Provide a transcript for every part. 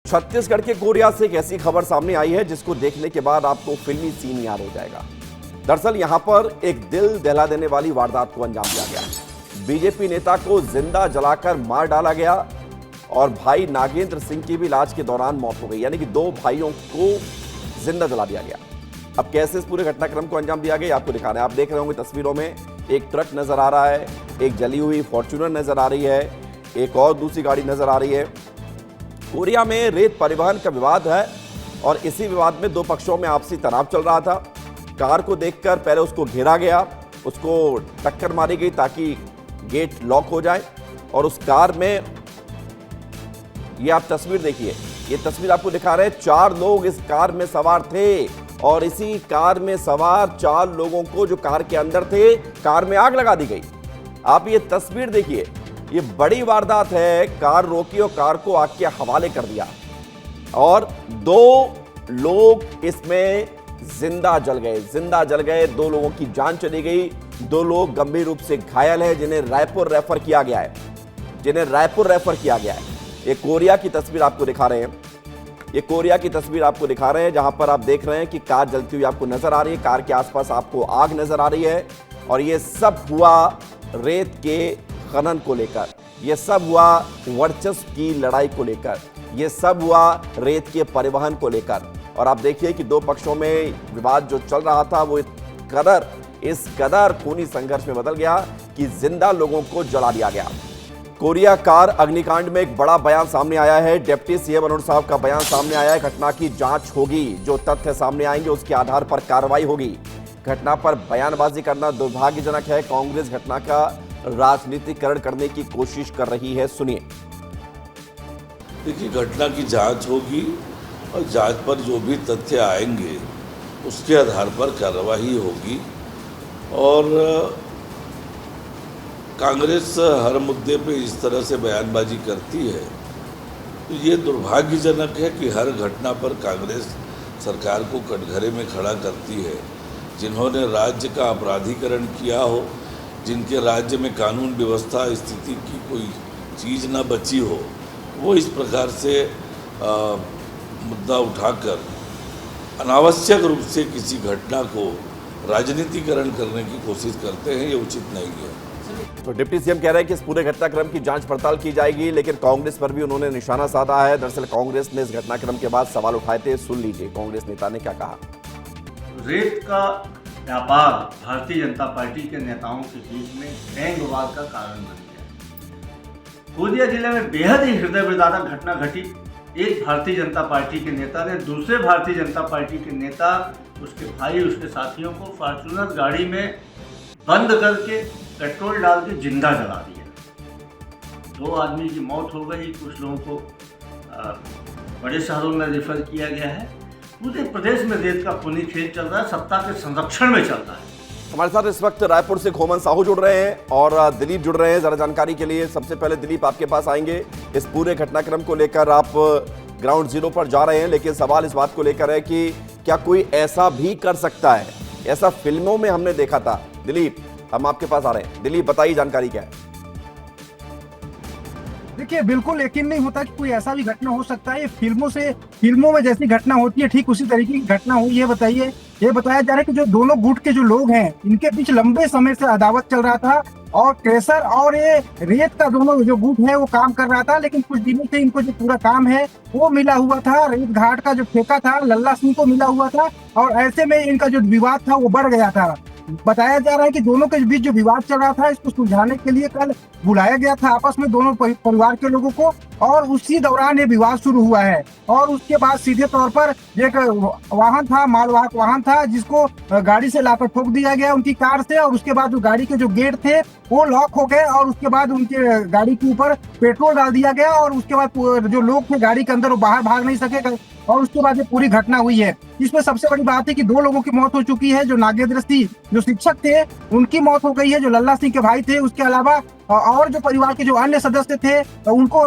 छत्तीसगढ़ के कोरिया से एक ऐसी खबर सामने आई है जिसको देखने के बाद आपको फिल्मी सीन याद हो जाएगा। दरअसल यहां पर एक दिल दहला देने वाली वारदात को अंजाम दिया गया। बीजेपी नेता को जिंदा जलाकर मार डाला गया और भाई नागेंद्र सिंह की भी इलाज के दौरान मौत हो गई, यानी कि दो भाइयों को जिंदा जला दिया गया। अब कैसे इस पूरे घटनाक्रम को अंजाम दिया गया आपको दिखा रहे हैं। आप देख रहे होंगे तस्वीरों में एक ट्रक नजर आ रहा है, एक जली हुई फॉर्च्यूनर नजर आ रही है, एक और दूसरी गाड़ी नजर आ रही है। कोरिया में रेत परिवहन का विवाद है और इसी विवाद में दो पक्षों में आपसी तनाव चल रहा था। कार को देखकर पहले उसको घेरा गया, उसको टक्कर मारी गई ताकि गेट लॉक हो जाए और उस कार में, ये आप तस्वीर देखिए, ये तस्वीर आपको दिखा रहे हैं, 4 लोग इस कार में सवार थे और इसी कार में सवार 4 लोगों को जो कार के अंदर थे, कार में आग लगा दी गई। आप ये तस्वीर देखिए, ये बड़ी वारदात है। कार रोकी और कार को आग के हवाले कर दिया और 2 लोग इसमें जिंदा जल गए। 2 लोगों की जान चली गई, 2 लोग गंभीर रूप से घायल हैं जिन्हें रायपुर रेफर किया गया है। ये कोरिया की तस्वीर आपको दिखा रहे हैं, जहां पर आप देख रहे हैं कि कार जलती हुई आपको नजर आ रही है, कार के आसपास आपको आग नजर आ रही है और ये सब हुआ रेत के खनन को लेकर, ये सब हुआ वर्चस्व की लड़ाई को लेकर, ये सब हुआ रेत के परिवहन को लेकर। और आप देखिए कि 2 पक्षों में विवाद जो चल रहा था वो इस कदर खूनी संघर्ष में बदल गया कि जिंदा लोगों को जला दिया गया। कोरिया कार अग्निकांड में एक बड़ा बयान सामने आया है। डिप्टी सीएम मनोहर साहब का बयान सामने आया है। घटना की जांच होगी, जो तथ्य सामने आएंगे उसके आधार पर कार्रवाई होगी। घटना पर बयानबाजी करना दुर्भाग्यजनक है। कांग्रेस घटना का राजनीतिकरण करने की कोशिश कर रही है, सुनिए। देखिए, घटना की जांच होगी और जांच पर जो भी तथ्य आएंगे उसके आधार पर कार्रवाई होगी। और कांग्रेस हर मुद्दे पे इस तरह से बयानबाजी करती है तो ये दुर्भाग्यजनक है कि हर घटना पर कांग्रेस सरकार को कटघरे में खड़ा करती है। जिन्होंने राज्य का अपराधीकरण किया हो, जिनके राज्य में कानून व्यवस्था स्थिति की कोई चीज़ न बची हो, वो इस प्रकार से मुद्दा उठाकर अनावश्यक रूप से किसी घटना को राजनीतिकरण करने की कोशिश करते हैं, ये उचित नहीं है। तो डिप्टी सीएम कह रहे हैं कि इस पूरे घटनाक्रम की जांच पड़ताल की जाएगी, लेकिन कांग्रेस पर भी उन्होंने निशाना साधा है। दरअसल कांग्रेस ने इस घटनाक्रम के बाद सवाल उठाए थे, सुन लीजिए कांग्रेस नेता ने क्या कहा। रेत का व्यापार भारतीय जनता पार्टी के नेताओं के बीच में गैंग विवाद का कारण बन गया। कोरिया जिले में बेहद ही हृदय विदारक घटना घटी। एक भारतीय जनता पार्टी के नेता ने दूसरे भारतीय जनता पार्टी के नेता, उसके भाई, उसके साथियों को फॉर्च्यूनर गाड़ी में बंद करके पेट्रोल डाल के जिंदा जला दिया। 2 आदमी की मौत हो गई, कुछ लोगों को बड़े शहरों में रेफर किया गया है। पूरे प्रदेश में रेत का खूनी खेल चल रहा है, सत्ता के संरक्षण में चल रहा है। हमारे साथ इस वक्त रायपुर से खोमन साहू जुड़ रहे हैं और दिलीप जुड़ रहे हैं जरा जानकारी के लिए। सबसे पहले दिलीप, आपके पास आएंगे। इस पूरे घटनाक्रम को लेकर आप ग्राउंड जीरो पर जा रहे हैं, लेकिन सवाल इस बात को लेकर है कि क्या कोई ऐसा भी कर सकता है? ऐसा फिल्मों में हमने देखा था। दिलीप, हम आपके पास आ रहे हैं। दिलीप, बताइए जानकारी क्या है। देखिए, बिल्कुल यकीन नहीं होता कि कोई ऐसा भी घटना हो सकता है। ये फिल्मों में जैसी घटना होती है ठीक उसी तरीके की घटना हुई। ये बताया जा रहा है कि जो दोनों गुट के जो लोग हैं, इनके बीच लंबे समय से अदावत चल रहा था और क्रेशर और ये रेत का दोनों जो गुट है वो काम कर रहा था। लेकिन कुछ दिनों से इनको जो पूरा काम है वो मिला हुआ था, रेत घाट का जो ठेका था लल्ला सिंह को मिला हुआ था और ऐसे में इनका जो विवाद था वो बढ़ गया था। बताया जा रहा है कि दोनों के बीच जो विवाद चल रहा था, इसको सुलझाने के लिए कल बुलाया गया था आपस में दोनों परिवार के लोगों को और उसी दौरान ये विवाद शुरू हुआ है। और उसके बाद सीधे तौर पर एक वाहन था, मालवाहक वाहन था, जिसको गाड़ी से लाकर ठोक दिया गया उनकी कार से और उसके बाद जो गाड़ी के जो गेट थे वो लॉक हो गए और उसके बाद उनके गाड़ी के ऊपर पेट्रोल डाल दिया गया और उसके बाद जो लोग थे गाड़ी के अंदर वो बाहर भाग नहीं सके और उसके बाद ये पूरी घटना हुई है। इसमें सबसे बड़ी बात है कि 2 लोगों की मौत हो चुकी है। जो नागेंद्र सिंह जो शिक्षक थे उनकी मौत हो गई है, जो लल्ला सिंह के भाई थे। उसके अलावा और जो परिवार के जो अन्य सदस्य थे उनको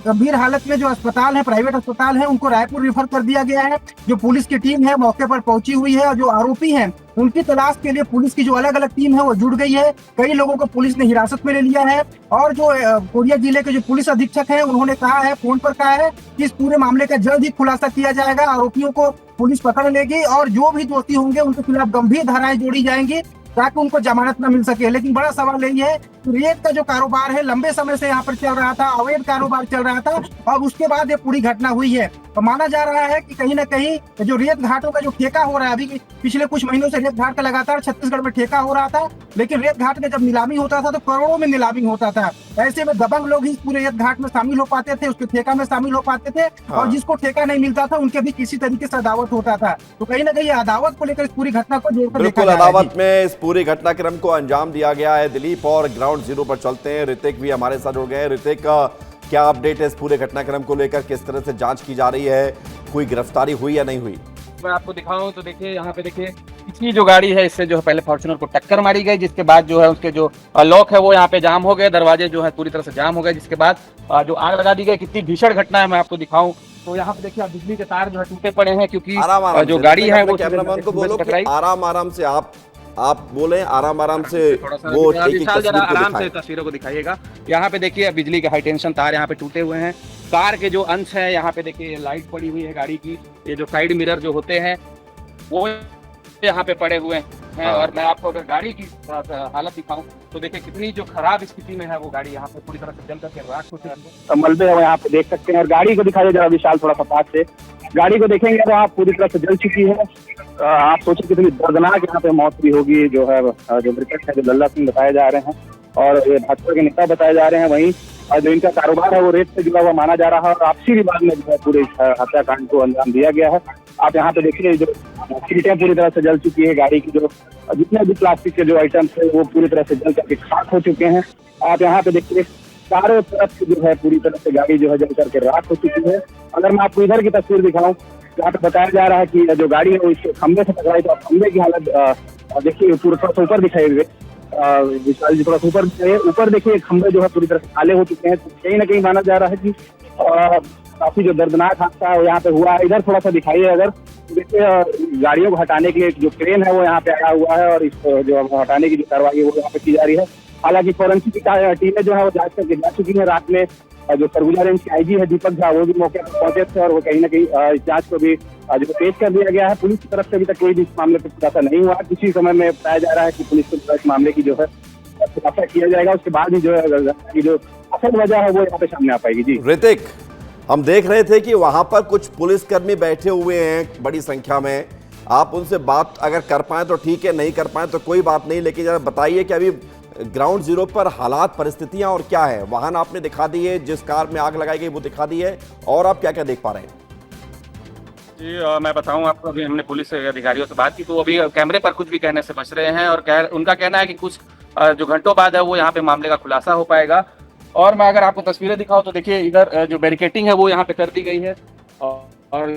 गंभीर हालत में जो अस्पताल है, प्राइवेट अस्पताल है, उनको रायपुर रेफर कर दिया गया है। जो पुलिस की टीम है मौके पर पहुंची हुई है और जो आरोपी हैं उनकी तलाश के लिए पुलिस की जो अलग अलग टीम है वो जुड़ गई है। कई लोगों को पुलिस ने हिरासत में ले लिया है और जो कोरिया जिले के जो पुलिस अधीक्षक हैं उन्होंने कहा है, फोन पर कहा है कि इस पूरे मामले का जल्द ही खुलासा किया जाएगा, आरोपियों को पुलिस पकड़ लेगी और जो भी दोषी होंगे उनके खिलाफ गंभीर धाराएं जोड़ी जाएंगी ताकि उनको जमानत न मिल सके। लेकिन बड़ा सवाल यही है कि रेत का जो कारोबार है लंबे समय से यहाँ पर चल रहा था, अवैध कारोबार चल रहा था और उसके बाद ये पूरी घटना हुई है। तो माना जा रहा है कि कहीं ना कहीं जो रेत घाटों का जो ठेका हो रहा है, अभी पिछले कुछ महीनों से रेत घाट का लगातार छत्तीसगढ़ में ठेका हो रहा था, लेकिन रेत घाट में जब नीलामी होता था तो करोड़ों में नीलामी होता था। ऐसे में दबंग लोग ही इस पूरे रेत घाट में शामिल हो पाते थे, उसके ठेका में शामिल हो पाते थे और जिसको ठेका नहीं मिलता था उनके भी किसी तरीके से अदावत होता था। तो कहीं ना कहीं अदावत को लेकर इस पूरी घटना को जोड़कर देखा बिल्कुल अदावत में इस पूरी घटनाक्रम को अंजाम दिया गया है दिलीप। और ग्राउंड जीरो पर चलते हैं, ऋतिक भी हमारे साथ जुड़ गए हैं। ऋतिक, क्या अपडेट है इस पूरे घटनाक्रम को लेकर, किस तरह से जांच की जा रही है, कोई गिरफ्तारी हुई या नहीं हुई? मैं आपको दिखाऊं तो देखिए यहाँ पे देखिए इसकी जो गाड़ी है इससे जो है पहले फॉर्च्यूनर को टक्कर मारी गई, जिसके बाद जो है उसके जो लॉक है वो यहाँ पे जाम हो गए, दरवाजे जो है पूरी तरह से जाम हो गए, जिसके बाद जो आग लगा दी गई। कितनी भीषण घटना है मैं आपको दिखाऊं तो यहाँ पे देखिए आप बिजली के तार जो है टूटे पड़े हैं क्योंकि जो गाड़ी है वो कैमरामैन को बोलो कि आराम से आप बोले, आराम से वो आराम से तस्वीरों को दिखाइएगा। यहाँ पे देखिए बिजली के हाई टेंशन तार यहाँ पे टूटे हुए हैं, कार के जो अंश है यहाँ पे देखिए लाइट पड़ी हुई है गाड़ी की, ये जो साइड मिरर जो होते हैं वो यहाँ पे पड़े हुए हैं। और मैं आपको अगर गाड़ी की हालत दिखाऊं तो देखिए कितनी जो खराब स्थिति में है वो गाड़ी यहाँ पे पूरी तरह से जल करके राख हो चुकी है। मलबे है यहाँ पे देख सकते हैं और गाड़ी को दिखाइए जरा विशाल, थोड़ा सा पास से गाड़ी को देखेंगे तो आप पूरी तरह से जल चुकी है। आप सोचिए कितनी दर्दनाक यहाँ पे मौत भी होगी। जो है जो मृतक है जो लल्ला सिंह बताए जा रहे हैं और ये भाजपा के नेता बताए जा रहे हैं, वहीं जो इनका कारोबार है वो रेत से जुड़ा हुआ माना जा रहा है और आपसी विवाद में जो है पूरे हत्याकांड को अंजाम दिया गया है। आप यहाँ पे देखिए जो सीटें पूरी तरह से जल चुकी है, गाड़ी की जो जितने भी प्लास्टिक के जो आइटम्स है वो पूरी तरह से जल करके खाक हो चुके हैं। आप यहाँ पे देखिए चारों तरफ जो है पूरी तरह से गाड़ी जो है जल करके राख हो चुकी है। अगर मैं आपको इधर की तस्वीर दिखाऊं जहाँ पे बताया जा रहा है कि जो गाड़ी है वो इस खंबे से टकराई, तो खंबे की हालत देखिए पूरा थोड़ा सा ऊपर दिखाई हुए विशाल जी, थोड़ा सा ऊपर देखिए खंबे जो है पूरी तरह से काले हो चुके हैं। तो कहीं ना कहीं माना जा रहा है कि काफी जो दर्दनाक हादसा है वो यहाँ पे हुआ है। इधर थोड़ा सा दिखाइए अगर देखिए गाड़ियों को हटाने के लिए जो क्रेन है वो यहाँ पे आया हुआ है और इस जो हटाने की जो कार्रवाई है वो यहाँ पे की जा रही है। हालांकि फॉरेंसिक टीमें जो है वो जांच करके जा चुकी है। रात में जो सरगुजा रेंज के आईजी है दीपक झा वो भी मौके पर पहुंचे थे और वो कहीं ना कहीं इस जांच को भी जो पेश कर दिया गया है। पुलिस की तरफ से अभी तक कोई भी इस मामले पर खुलासा नहीं हुआ। किसी समय में बताया जा रहा है कि पुलिस को इस मामले की जो है खुलासा किया जाएगा, उसके बाद ही जो है जो असल वजह है वो यहाँ पे सामने आ पाएगी। जी ऋतिक, हम देख रहे थे कि वहां पर कुछ पुलिसकर्मी बैठे हुए हैं बड़ी संख्या में, आप उनसे बात अगर कर पाए तो ठीक है, नहीं कर पाए तो कोई बात नहीं, लेकिन जरा बताइए कि अभी ग्राउंड जीरो पर हालात, परिस्थितियां और क्या है? वाहन आपने दिखा दी है, जिस कार में आग लगाई गई वो दिखा दी है, और आप क्या क्या देख पा रहे हैं? जी मैं बताऊं आपको, अभी हमने पुलिस अधिकारियों से बात की तो अभी कैमरे पर कुछ भी कहने से बच रहे हैं और उनका कहना है कि कुछ जो घंटों बाद है वो यहाँ पे मामले का खुलासा हो पाएगा। और मैं अगर आपको तस्वीरें दिखाऊं तो देखिए इधर जो बैरिकेटिंग है वो यहाँ पे कर दी गई है और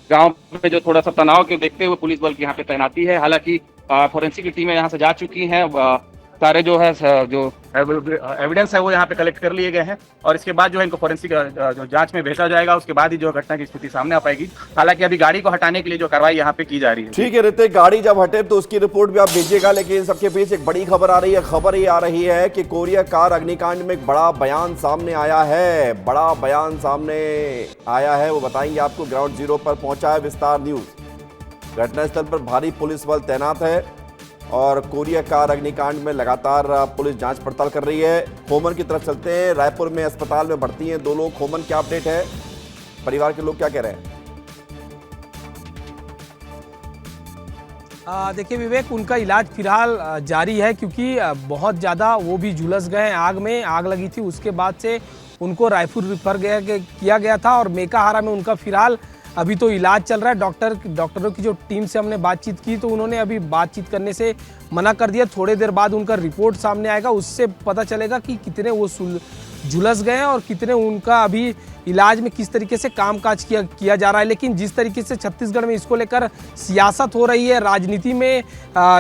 गांव में जो थोड़ा सा तनाव के देखते हुए पुलिस बल की यहाँ पे तैनाती है। हालांकि फॉरेंसिक की टीमें यहाँ से जा चुकी हैं, सारे जो है जो एविडेंस है वो यहाँ पे कलेक्ट कर लिए गए हैं और इसके बाद जो है इनको फॉरेंसिक जो जांच में भेजा जाएगा, उसके बाद ही जो घटना की स्थिति सामने आ पाएगी। हालांकि अभी गाड़ी को हटाने के लिए जो कार्रवाई यहाँ पे की जा रही है। ठीक है ऋतिक, गाड़ी जब हटे तो उसकी रिपोर्ट भी आप भेजिएगा, लेकिन सबके बीच एक बड़ी खबर आ रही है। खबर ये आ रही है कि कोरिया कार अग्निकांड में एक बड़ा बयान सामने आया है, बड़ा बयान सामने आया है, वो बताएंगे आपको। ग्राउंड जीरो पर पहुंचा है विस्तार न्यूज। घटनास्थल पर भारी पुलिस बल तैनात है और कोरिया कार अग्निकांड में लगातार पुलिस जांच पड़ताल कर रही है। खोमन की तरफ चलते हैं, रायपुर में अस्पताल में भर्ती हैं 2 लोग। खोमन, क्या अपडेट है? परिवार के लोग क्या कह रहे हैं? देखिए विवेक, उनका इलाज फिलहाल जारी है क्योंकि बहुत ज़्यादा वो भी झुलस गए हैं आग में। आग लगी थी, उसके बाद से उनको रायपुर रेफर किया गया था और मेकाहारा में उनका फिलहाल अभी तो इलाज चल रहा है। डॉक्टरों की जो टीम से हमने बातचीत की तो उन्होंने अभी बातचीत करने से मना कर दिया। थोड़ी देर बाद उनका रिपोर्ट सामने आएगा, उससे पता चलेगा कि कितने वो झुलस गए हैं और कितने उनका अभी इलाज में किस तरीके से कामकाज किया जा रहा है। लेकिन जिस तरीके से छत्तीसगढ़ में इसको लेकर सियासत हो रही है, राजनीति में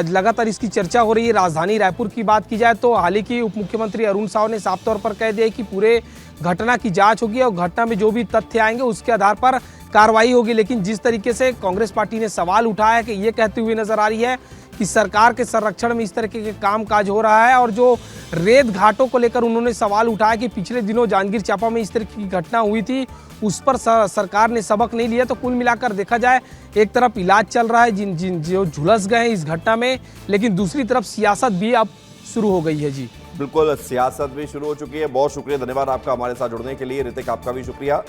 लगातार इसकी चर्चा हो रही है। राजधानी रायपुर की बात की जाए तो हाल ही की उप मुख्यमंत्री अरुण साव ने साफ तौर पर कह दिया कि पूरे घटना की जांच होगी और घटना में जो भी तथ्य आएंगे उसके आधार पर कार्रवाई होगी। लेकिन जिस तरीके से कांग्रेस पार्टी ने सवाल उठाया कि ये कहती हुई नजर आ रही है कि सरकार के संरक्षण में इस तरह के कामकाज हो रहा है, और जो रेत घाटों को लेकर उन्होंने सवाल उठाया कि पिछले दिनों जांजगीर चांपा में इस तरह की घटना हुई थी, उस पर सरकार ने सबक नहीं लिया। तो कुल मिलाकर देखा जाए, एक तरफ इलाज चल रहा है जिन जो झुलस गए हैं इस घटना में, लेकिन दूसरी तरफ सियासत भी अब शुरू हो गई है। जी बिल्कुल, सियासत भी शुरू हो चुकी है। बहुत शुक्रिया, धन्यवाद आपका हमारे साथ जुड़ने के लिए। ऋतिक, आपका भी शुक्रिया।